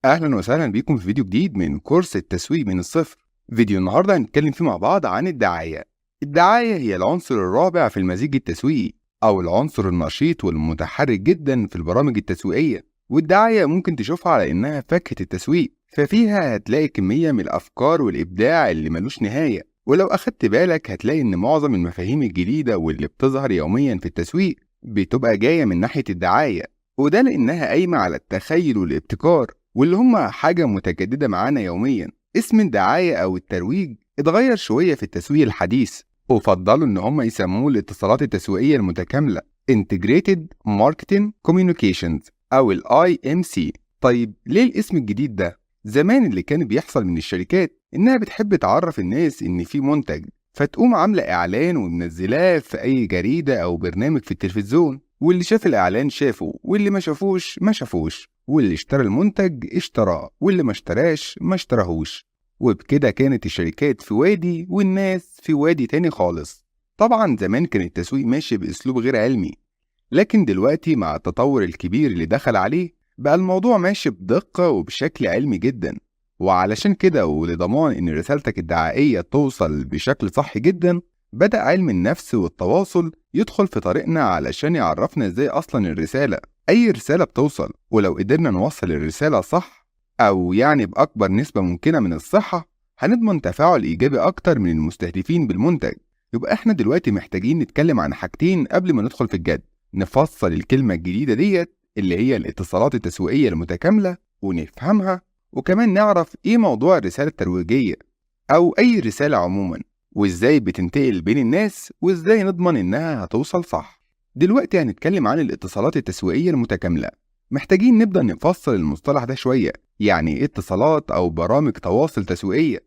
أهلا وسهلا بيكم في فيديو جديد من كورس التسويق من الصفر. فيديو النهاردة هنتكلم فيه مع بعض عن الدعاية. الدعاية هي العنصر الرابع في المزيج التسويقي، أو العنصر النشيط والمتحرك جدا في البرامج التسويقية. والدعاية ممكن تشوفها على إنها فاكهة التسويق، ففيها هتلاقي كمية من الأفكار والإبداع اللي ملوش نهاية. ولو أخدت بالك هتلاقي إن معظم المفاهيم الجديدة واللي بتظهر يوميا في التسويق بتبقى جاية من ناحية الدعاية، وده لأنها قايمة على التخيل والابتكار، واللي هما حاجة متجددة معانا يوميا. اسم الدعاية أو الترويج اتغير شوية في التسويق الحديث، وفضلوا إن هما يسموه الاتصالات التسويقية المتكاملة Integrated Marketing Communications أو ال IMC. طيب ليه الاسم الجديد ده؟ زمان اللي كان بيحصل من الشركات إنها بتحب تعرف الناس إن في منتج، فتقوم عاملة إعلان ومنزلاه في أي جريدة أو برنامج في التلفزيون، واللي شاف الإعلان شافه، واللي ما شافوش ما شافوش، واللي اشترى المنتج اشتراه، واللي ما اشتراش ما اشتراهوش. وبكده كانت الشركات في وادي والناس في وادي تاني خالص. طبعا زمان كان التسويق ماشي بأسلوب غير علمي، لكن دلوقتي مع التطور الكبير اللي دخل عليه بقى الموضوع ماشي بدقة وبشكل علمي جدا. وعلشان كده ولضمان إن رسالتك الدعائية توصل بشكل صح جدا، بدأ علم النفس والتواصل يدخل في طريقنا علشان يعرفنا إزاي أصلا الرسالة. أي رسالة بتوصل، ولو قدرنا نوصل الرسالة صح، أو يعني بأكبر نسبة ممكنة من الصحة، هنضمن تفاعل إيجابي أكتر من المستهدفين بالمنتج. يبقى إحنا دلوقتي محتاجين نتكلم عن حاجتين قبل ما ندخل في الجد. نفصل الكلمة الجديدة ديت اللي هي الاتصالات التسويقية المتكاملة ونفهمها، وكمان نعرف إيه موضوع الرسالة الترويجية أو أي رسالة عموما، وإزاي بتنتقل بين الناس، وإزاي نضمن إنها هتوصل صح. دلوقتي هنتكلم عن الاتصالات التسويقية المتكاملة. محتاجين نبدأ نفصل المصطلح ده شوية. يعني إيه اتصالات أو برامج تواصل تسويقية؟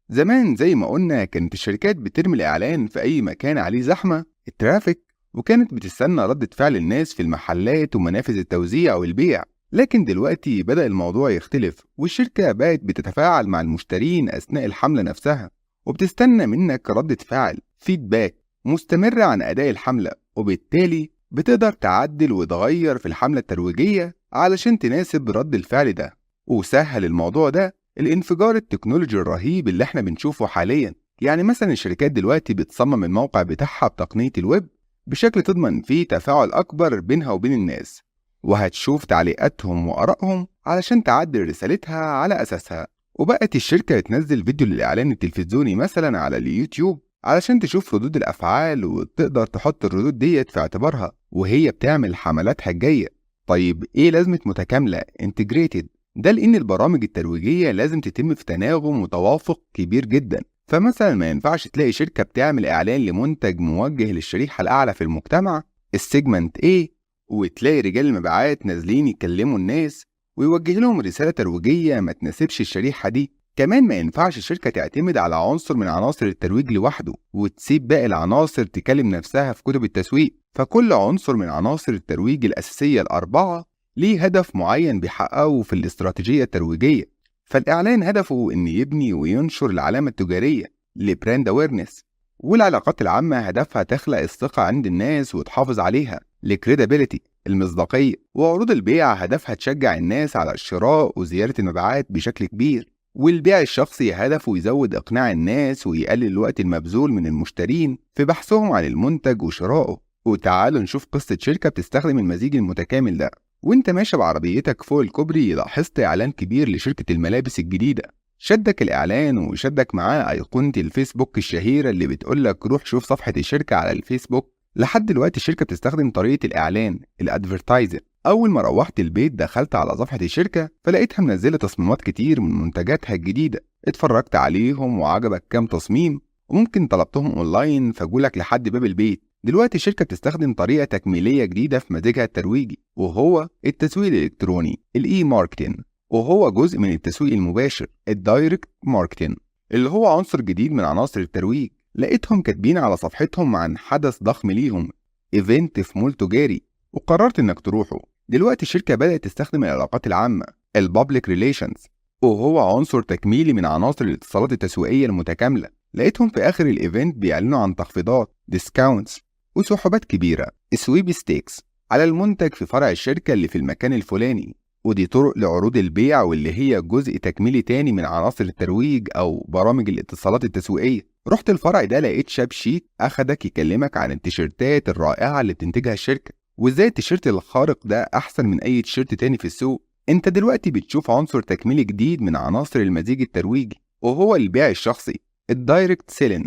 زمان زي ما قلنا كانت الشركات بترمي الإعلان في أي مكان عليه زحمة، الترافيك، وكانت بتستنى ردة فعل الناس في المحلات ومنافذ التوزيع والبيع. لكن دلوقتي بدأ الموضوع يختلف، والشركة بقت بتتفاعل مع المشترين أثناء الحملة نفسها، وبتستنى منك ردة فعل فيدباك مستمرة عن أداء الحملة، وبالتالي بتقدر تعدل وتغير في الحملة الترويجية علشان تناسب رد الفعل ده. وسهل الموضوع ده الانفجار التكنولوجي الرهيب اللي احنا بنشوفه حاليا. يعني مثلا الشركات دلوقتي بتصمم الموقع بتاعها بتقنية الويب بشكل تضمن فيه تفاعل أكبر بينها وبين الناس، وهتشوف تعليقاتهم وآرائهم علشان تعدل رسالتها على أساسها. وبقت الشركة تنزل فيديو للإعلان التلفزيوني مثلا على اليوتيوب علشان تشوف ردود الأفعال، وتقدر تحط الردود ديت في اعتبارها وهي بتعمل حملاتها الجاية. طيب إيه لازمة متكاملة Integrated؟ ده لأن البرامج الترويجية لازم تتم في تناغم وتوافق كبير جدا. فمثلا ما ينفعش تلاقي شركة بتعمل إعلان لمنتج موجه للشريحة الأعلى في المجتمع، السيجمنت A، وتلاقي رجال المبيعات نازلين يكلموا الناس ويوجه لهم رسالة ترويجية ما تناسبش الشريحة دي. كمان ما ينفعش الشركة تعتمد على عنصر من عناصر الترويج لوحده وتسيب باقي العناصر تكلم نفسها في كتب التسويق. فكل عنصر من عناصر الترويج الأساسية الأربعة ليه هدف معين بيحققه في الاستراتيجية الترويجية. فالإعلان هدفه إن يبني وينشر العلامة التجارية لبراند أويرنس، والعلاقات العامة هدفها تخلق الثقة عند الناس وتحافظ عليها لكريدابيليتي المصداقية، وعروض البيع هدفها تشجع الناس على الشراء وزيادة المبيعات بشكل كبير، والبيع الشخصي هدفه يزود إقناع الناس ويقلل الوقت المبذول من المشترين في بحثهم عن المنتج وشرائه. وتعالوا نشوف قصة شركة بتستخدم المزيج المتكامل ده. وانت ماشي بعربيتك فوق الكوبري لاحظت إعلان كبير لشركة الملابس الجديدة. شدك الإعلان وشدك معاه أيقونة الفيسبوك الشهيرة اللي بتقولك روح شوف صفحة الشركة على الفيسبوك. لحد دلوقتي الشركة بتستخدم طريقة الإعلان الأدفرتايزر. أول ما روحت البيت دخلت على صفحة الشركة فلقيتها منزلة تصميمات كتير من منتجاتها الجديدة. اتفرجت عليهم وعجبك كام تصميم، وممكن طلبتهم أونلاين فجولك لحد باب البيت. دلوقتي الشركة بتستخدم طريقة تكميلية جديدة في مزيجها الترويجي، وهو التسويق الإلكتروني الإي ماركتين، وهو جزء من التسويق المباشر الدايركت ماركتين، اللي هو عنصر جديد من عناصر الترويج. لقيتهم كاتبين على صفحتهم عن حدث ضخم ليهم، ايفنت في مول تجاري، وقررت انك تروحه. دلوقتي الشركة بدأت تستخدم العلاقات العامة البابليك ريليشنز، وهو عنصر تكميلي من عناصر الاتصالات التسويقية المتكاملة. لقيتهم في آخر الايفنت بيعلنوا عن تخفيضات ديسكاونتس وسحوبات كبيرة سويب ستيكس على المنتج في فرع الشركة اللي في المكان الفلاني. ودي طرق لعروض البيع واللي هي جزء تكميلي تاني من عناصر الترويج أو برامج الاتصالات التسويقية. رحت الفرع ده لقيت شاب شيك أخدك يكلمك عن التيشيرتات الرائعة اللي بتنتجها الشركة، وإزاي التيشيرت الخارق ده أحسن من أي تيشيرت تاني في السوق. أنت دلوقتي بتشوف عنصر تكميلي جديد من عناصر المزيج الترويجي، وهو البيع الشخصي، الدايركت سيلين.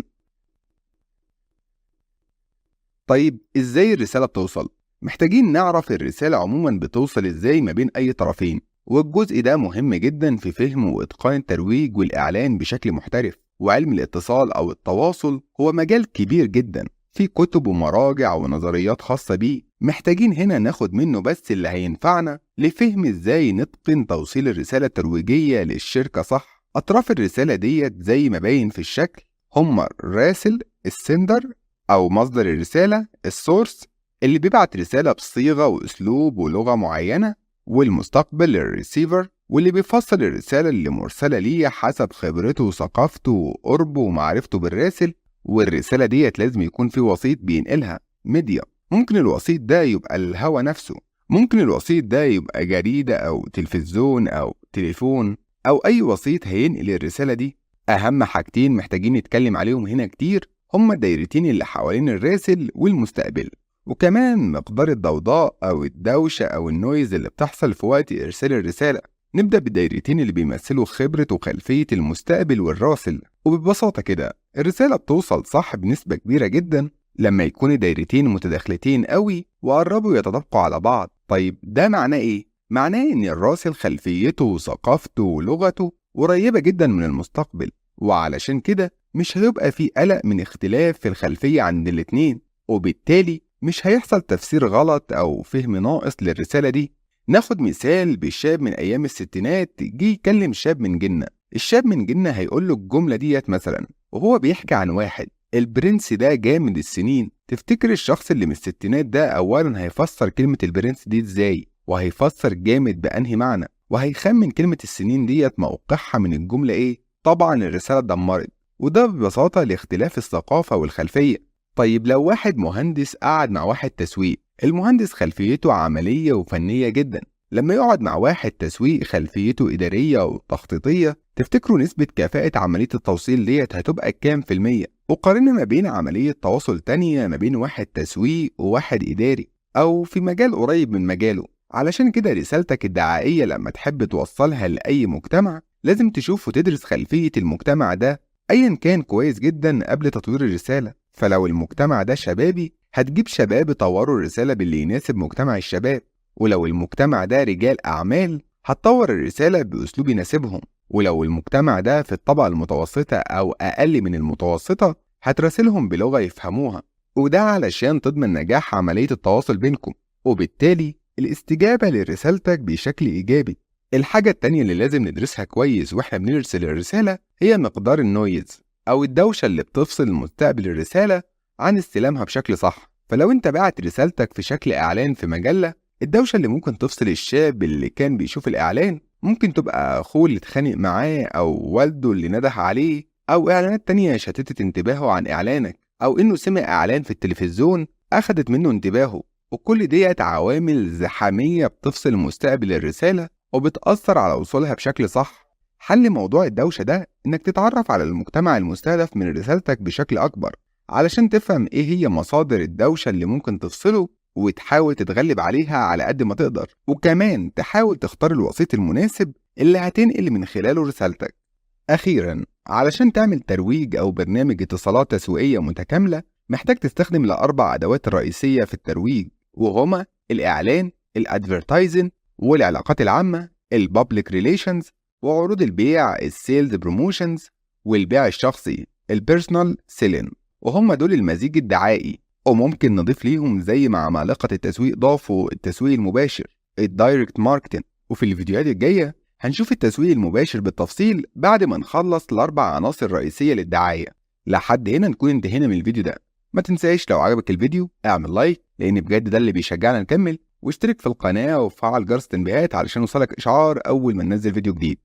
طيب إزاي الرسالة بتوصل؟ محتاجين نعرف الرسالة عموما بتوصل إزاي ما بين أي طرفين، والجزء ده مهم جدا في فهم وإتقان الترويج والإعلان بشكل محترف. وعلم الاتصال أو التواصل هو مجال كبير جدا، في كتب ومراجع ونظريات خاصة بيه. محتاجين هنا ناخد منه بس اللي هينفعنا لفهم إزاي نتقن توصيل الرسالة الترويجية للشركة صح. أطراف الرسالة ديت زي ما باين في الشكل هما الراسل، السندر أو مصدر الرسالة، السورس اللي بيبعت رسالة بصيغة وأسلوب ولغة معينة، والمستقبل الريسيفر واللي بيفصل الرسالة اللي مرسلة ليه حسب خبرته وثقافته وقربه ومعرفته بالراسل. والرسالة ديت لازم يكون في وسيط بينقلها، ميديا. ممكن الوسيط ده يبقى الهوا نفسه، ممكن الوسيط ده يبقى جريدة أو تلفزيون أو تليفون أو أي وسيط هينقل الرسالة دي. أهم حاجتين محتاجين نتكلم عليهم هنا كتير هما الدايرتين اللي حوالين الراسل والمستقبل، وكمان مقدار الضوضاء أو الدوشة أو النويز اللي بتحصل في وقت إرسال الرسالة. نبدأ بالدايرتين اللي بيمثلوا خبرة وخلفية المستقبل والراسل. وببساطة كده الرسالة بتوصل صح بنسبة كبيرة جدا لما يكون الدايرتين متداخلتين قوي وقربوا يتطابقوا على بعض. طيب ده معناه إيه؟ معناه إن الراسل خلفيته وثقافته ولغته قريبة جدا من المستقبل، وعلشان كده مش هيبقى في قلق من اختلاف في الخلفية عند الاتنين، وبالتالي مش هيحصل تفسير غلط أو فهم ناقص للرسالة دي. ناخد مثال بشاب من أيام الستينات جه يكلم شاب من جنة. الشاب من جنة هيقول له الجملة ديت مثلا وهو بيحكي عن واحد البرنس ده جامد السنين. تفتكر الشخص اللي من الستينات ده أولا هيفسر كلمة البرنس دي إزاي؟ وهيفسر جامد بأنهي معنى؟ وهيخمن كلمة السنين ديت موقعها من الجملة إيه؟ طبعا الرسالة اتدمرت، وده ببساطة لاختلاف الثقافة والخلفية. طيب لو واحد مهندس قعد مع واحد تسويق، المهندس خلفيته عملية وفنية جدا، لما يقعد مع واحد تسويق خلفيته إدارية وتخطيطية، تفتكروا نسبة كفاءة عملية التوصيل ديت هتبقى كام في المية؟ وقارن ما بين عملية تواصل تانية ما بين واحد تسويق وواحد إداري أو في مجال قريب من مجاله. علشان كده رسالتك الدعائية لما تحب توصلها لأي مجتمع لازم تشوف وتدرس خلفية المجتمع ده أيا كان كويس جدا قبل تطوير الرسالة. فلو المجتمع ده شبابي هتجيب شباب يطوروا الرسالة باللي يناسب مجتمع الشباب، ولو المجتمع ده رجال أعمال هتطور الرسالة بأسلوب يناسبهم، ولو المجتمع ده في الطبقة المتوسطة أو أقل من المتوسطة هتراسلهم بلغة يفهموها، وده علشان تضمن نجاح عملية التواصل بينكم وبالتالي الاستجابة لرسالتك بشكل إيجابي. الحاجة التانية اللي لازم ندرسها كويس واحنا بنرسل الرسالة هي مقدار النويز أو الدوشة اللي بتفصل مستقبل الرسالة عن استلامها بشكل صح. فلو انت بعت رسالتك في شكل إعلان في مجلة، الدوشة اللي ممكن تفصل الشاب اللي كان بيشوف الإعلان ممكن تبقى أخوه اللي اتخانق معاه أو والده اللي نده عليه، أو إعلانات تانية شتتت انتباهه عن إعلانك، أو إنه سمع إعلان في التلفزيون أخدت منه انتباهه. وكل ديت عوامل زحامية بتفصل مستقبل الرسالة وبتأثر على وصولها بشكل صح. حل موضوع الدوشة ده إنك تتعرف على المجتمع المستهدف من رسالتك بشكل أكبر علشان تفهم إيه هي مصادر الدوشة اللي ممكن تفصله وتحاول تتغلب عليها على قد ما تقدر، وكمان تحاول تختار الوسيط المناسب اللي هتنقل من خلاله رسالتك. أخيراً، علشان تعمل ترويج أو برنامج اتصالات تسويقية متكاملة محتاج تستخدم الأربع أدوات الرئيسية في الترويج، وهما الإعلان، الأدفيرتايزن، والعلاقات العامة، البابليك ريليشنز، وعروض البيع، السيلز بروموشنز، والبيع الشخصي، البيرسونال سيلين. وهم دول المزيج الدعائي، وممكن نضيف ليهم زي ما عمالقة التسويق ضافوا التسويق المباشر، الدايركت ماركتنج. وفي الفيديوهات الجاية هنشوف التسويق المباشر بالتفصيل بعد ما نخلص الأربع عناصر الرئيسية للدعاية. لحد هنا نكون انتهينا من الفيديو ده. ما تنساش لو عجبك الفيديو اعمل لايك لأن بجد ده اللي بيشجعنا نكمل، واشترك في القناة وفعل جرس التنبيهات علشان يوصلك إشعار أول ما ننزل فيديو جديد.